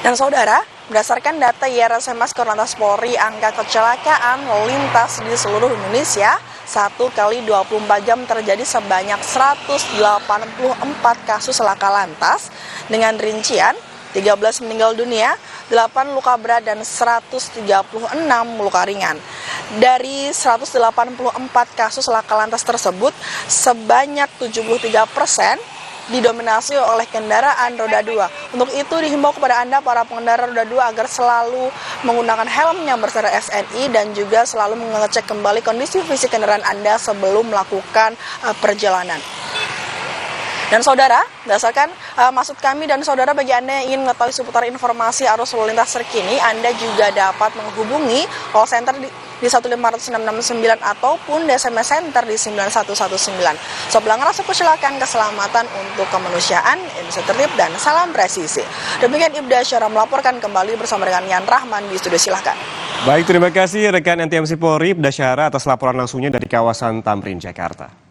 Dan saudara, berdasarkan data IRSMS Korlantas Polri, angka kecelakaan lintas di seluruh Indonesia 1 kali 24 jam terjadi sebanyak 184 kasus laka lantas dengan rincian 13 meninggal dunia, 8 luka berat, dan 136 luka ringan. Dari 184 kasus laka lantas tersebut, sebanyak 73% didominasi oleh kendaraan roda 2. Untuk itu dihimbau kepada Anda para pengendara roda 2 agar selalu menggunakan helm yang berserta SNI dan juga selalu mengecek kembali kondisi fisik kendaraan Anda sebelum melakukan perjalanan. Dan saudara, berdasarkan maksud kami dan saudara, bagi Anda yang ingin mengetahui seputar informasi arus lalu lintas terkini, Anda juga dapat menghubungi call center di 15669 ataupun di SMS Center di 9119. Pelanggaran kecelakaan keselamatan untuk kemanusiaan, Indonesia tertib dan salam presisi. Demikian Ibda Syara melaporkan, kembali bersama dengan Yan Rahman di studio, silahkan. Baik, terima kasih rekan NTMC Polri Ibda Syara atas laporan langsungnya dari kawasan Tamrin, Jakarta.